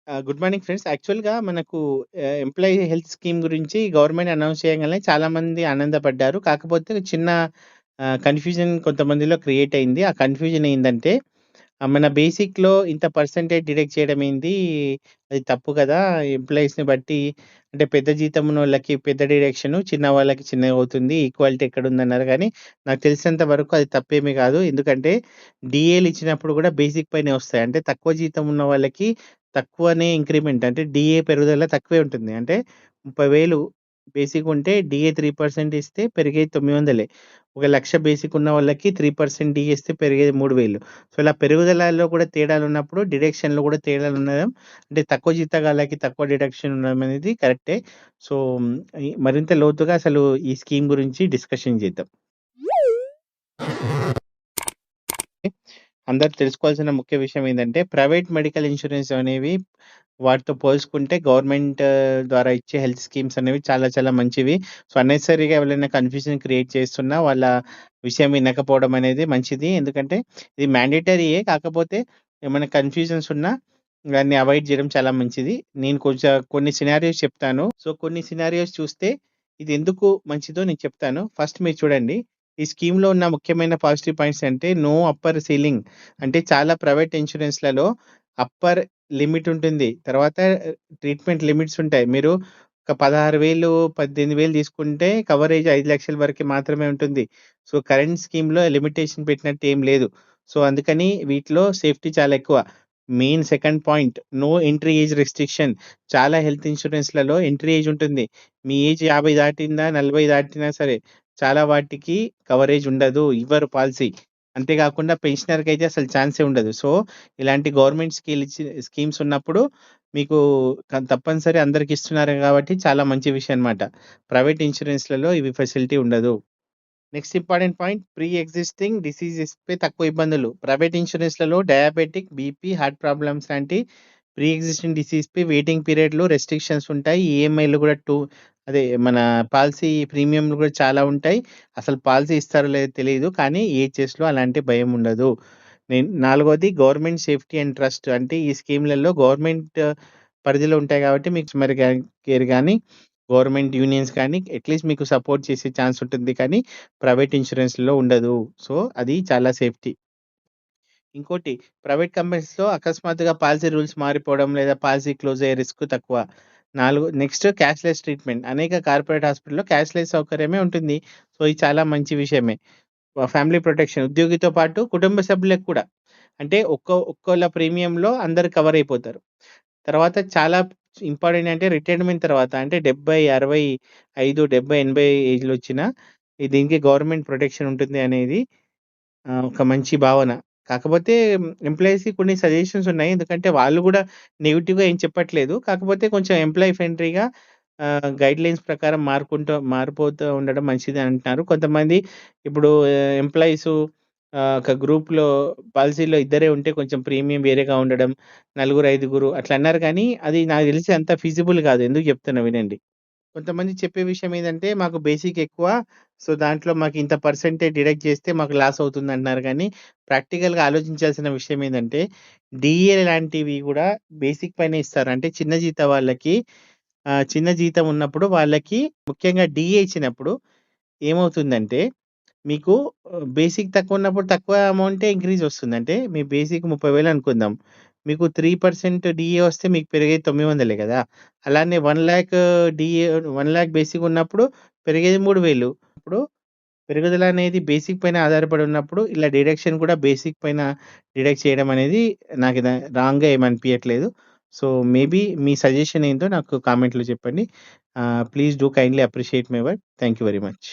Good morning friends. యాక్చువల్‌గా మనకు employee health scheme గురించి గవర్నమెంట్ అనౌన్స్ చేయంగానే చాలామంది ఆనందపడ్డారు. కాకపోతే చిన్న కన్‌ఫ్యూజన్ కొంతమందిలో క్రియేట్ అయింది. ఆ కన్‌ఫ్యూజన్ ఏందంటే మన బేసిక్‌లో ఇంత పర్సెంటేజ్ డిడక్ట్ చేయడం ఏంది? అది తప్పు కదా! ఎంప్లాయీస్‌ని బట్టి అంటే పెద్ద జీతం ఉన్నోళ్ళకి పెద్ద డిడక్షను, చిన్న వాళ్ళకి చిన్నగవుతుంది. ఈక్వాలిటీ ఎక్కడుందన్నారు గానీ, నాకు తెలిసినంత వరకు అది తప్పేమీ కాదు. ఎందుకంటే డీఏలు ఇచ్చినప్పుడు కూడా బేసిక్ పైనే వస్తాయి. అంటే తక్కువ జీతం ఉన్న వాళ్ళకి తక్కువనే ఇంక్రిమెంట్ అంటే డీఏ పెరుగుదల తక్కువే ఉంటుంది. అంటే 30,000 బేసిక్ ఉంటే డీఏ 3% ఇస్తే పెరిగేది 900. ఒక 1,00,000 బేసిక్ ఉన్న వాళ్ళకి 3% డీఏ ఇస్తే పెరిగేది 3,000. సో, ఇలా పెరుగుదలలో కూడా తేడాలున్నప్పుడు డిడక్షన్‌లో కూడా తేడాలుండడం అంటే తక్కువ జీతగాళ్ళకి తక్కువ డిడక్షన్ ఉండడం అనేది కరెక్టే. సో, మరింత లోతుగా అసలు ఈ స్కీమ్ గురించి డిస్కషన్ చేద్దాం. అందరూ తెలుసుకోవాల్సిన ముఖ్య విషయం ఏందంటే, ప్రైవేట్ మెడికల్ ఇన్స్యూరెన్స్ అనేవి వాటితో పోల్చుకుంటే గవర్నమెంట్ ద్వారా ఇచ్చే హెల్త్ స్కీమ్స్ అనేవి చాలా చాలా మంచివి. సో, అన్నెసెసరీగా ఎవరైనా కన్‌ఫ్యూజన్ క్రియేట్ చేస్తున్నా వాళ్ళ విషయం వినకపోవడం అనేది మంచిది. ఎందుకంటే ఇది మ్యాండేటరీయే. కాకపోతే ఏమైనా కన్‌ఫ్యూజన్స్ ఉన్నా దాన్ని అవాయిడ్ చేయడం చాలా మంచిది. నేను కొంచెం కొన్ని సినారియోస్ చెప్తాను. సో, కొన్ని సినారియోస్ చూస్తే ఇది ఎందుకు మంచిదో నేను చెప్తాను. ఫస్ట్ మీరు చూడండి. ఈ స్కీమ్‌లో ఉన్న ముఖ్యమైన పాజిటివ్ పాయింట్స్ అంటే నో అప్పర్ సీలింగ్. అంటే చాలా ప్రైవేట్ ఇన్స్యూరెన్స్‌లలో అప్పర్ లిమిట్ ఉంటుంది. తర్వాత ట్రీట్మెంట్ లిమిట్స్ ఉంటాయి. మీరు ఒక 16,000, 18,000 తీసుకుంటే కవరేజ్ 5,00,000 వరకి మాత్రమే ఉంటుంది. సో, కరెంట్ స్కీమ్‌లో లిమిటేషన్ పెట్టినట్టు ఏం లేదు. సో, అందుకని వీటిలో సేఫ్టీ చాలా ఎక్కువ. Main second point no entry age restriction. చాలా హెల్త్ ఇన్స్యూరెన్స్‌లలో ఎంట్రీ ఏజ్ ఉంటుంది. మీ ఏజ్ 50 దాటిందా, 40 దాటినా సరే చాలా వాటికి కవరేజ్ ఉండదు. ఇవ్వరు పాలిసీ. అంతేగాకుండా పెన్షనర్‌కైతే అసలు ఛాన్సే ఉండదు. సో, ఇలాంటి గవర్నమెంట్ స్కీమ్స్ ఉన్నప్పుడు మీకు తప్పనిసరి అందరికి ఇస్తున్నారు కాబట్టి చాలా మంచి విషయం అన్నమాట. ప్రైవేట్ ఇన్స్యూరెన్స్‌లలో ఇవి ఫెసిలిటీ ఉండదు. Next important point pre existing డిసీజెస్‌పై తక్కువ ఇబ్బందులు. ప్రైవేట్ ఇన్స్యూరెన్స్‌లలో డయాబెటిక్, బీపీ, హార్ట్ ప్రాబ్లమ్స్ లాంటి ప్రీ ఎగ్జిస్టింగ్ డిసీజ్‌పై వెయిటింగ్ పీరియడ్‌లో రెస్ట్రిక్షన్స్ ఉంటాయి. ఈఎంఐలు కూడా అదే మన పాలిసీ ప్రీమియంలు కూడా చాలా ఉంటాయి. అసలు పాలిసీ ఇస్తారో లేదో తెలీదు. కానీ ఈహెచ్ఎస్‌లో అలాంటి భయం ఉండదు. నాలుగోది గవర్నమెంట్ సేఫ్టీ అండ్ ట్రస్ట్. అంటే ఈ స్కీమ్‌లలో గవర్నమెంట్ పరిధిలో ఉంటాయి కాబట్టి మీకు కేర్ గాని గవర్నమెంట్ యూనియన్స్ కానీ అట్‌లీస్ట్ మీకు సపోర్ట్ చేసే ఛాన్స్ ఉంటుంది. కానీ ప్రైవేట్ ఇన్స్యూరెన్స్‌లో ఉండదు. సో, అది చాలా సేఫ్టీ. ఇంకోటి ప్రైవేట్ కంపెనీస్‌లో అకస్మాత్తుగా పాలిసీ రూల్స్ మారిపోవడం లేదా పాలిసీ క్లోజ్ అయ్యే రిస్క్ తక్కువ. Next cashless treatment. అనేక కార్పొరేట్ హాస్పిటల్‌లో క్యాష్‌లెస్ సౌకర్యమే ఉంటుంది. సో, ఇది చాలా మంచి విషయమే. ఫ్యామిలీ ప్రొటెక్షన్ ఉద్యోగితో పాటు కుటుంబ సభ్యులకు కూడా. అంటే ఒక్కోళ్ళ ప్రీమియంలో అందరూ కవర్ అయిపోతారు. తర్వాత చాలా ఇంపార్టెంట్ అంటే రిటైర్మెంట్ తర్వాత అంటే 70, 65, 70, 80 ఏజ్‌లొచ్చినా దీనికి గవర్నమెంట్ ప్రొటెక్షన్ ఉంటుంది అనేది ఒక మంచి భావన. కాకపోతే ఎంప్లాయీస్‌కి కొన్ని సజెషన్స్ ఉన్నాయి. ఎందుకంటే వాళ్ళు గూడా నెగెటివ్‌గా ఏం చెప్పట్లేదు. కాకపోతే కొంచెం ఎంప్లాయీ ఫ్రెండ్లీగా గైడ్‌లైన్స్ ప్రకారం మారిపోతూ ఉండడం మంచిది అంటున్నారు. కొంతమంది ఇప్పుడు ఎంప్లాయీసు ఒక గ్రూప్‌లో పాలిసీలో ఇద్దరే ఉంటే కొంచెం ప్రీమియం వేరేగా ఉండడం, నలుగురు, ఐదుగురు అట్లా అన్నారు కానీ అది నాకు తెలిసి అంత ఫీజిబుల్ కాదు. ఎందుకు చెప్తున్నా వినండి. కొంతమంది చెప్పే విషయం ఏదంటే, మాకు బేసిక్ ఎక్కువ. సో, దాంట్లో మాకింత పర్సెంటేజ్ డిడక్ట్ చేస్తే మాకు లాస్ అవుతుందంటున్నారు గానీ, ప్రాక్టికల్‌గా ఆలోచించాల్సిన విషయం ఏందంటే, డీఏ లాంటివి గూడా బేసిక్ పైనే ఇస్తారు. అంటే చిన్న జీతం వాళ్ళకి చిన్న జీతం ఉన్నప్పుడు వాళ్ళకి ముఖ్యంగా డీఏ ఇచ్చినప్పుడు ఏమవుతుందంటే, మీకు బేసిక్ తక్కువున్నప్పుడు తక్కువ అమౌంటే ఇంక్రీజ్ వస్తుంది. అంటే మీ బేసిక్ 30,000 అనుకుందాం. మీకు 3% డీఏ వస్తే మీకు పెరిగేది 900 గదా! అలానే 1,00,000 డీఏ 1,00,000 బేసిక్ ఉన్నప్పుడు పెరిగేది 3,000. ఇప్పుడు పెరుగుదల అనేది బేసిక్ పైన ఆధారపడి ఉన్నప్పుడు ఇలా డిడక్షన్ కూడా బేసిక్ పైన డిడక్ట్ చేయడం అనేది నాకిది రాంగ్‌గా ఏమి అనిపియట్లేదు. సో, మేబీ మీ సజెషన్ ఏందో నాకు కామెంట్‌లో చెప్పండి. Please do kindly appreciate my work. Thank you very much.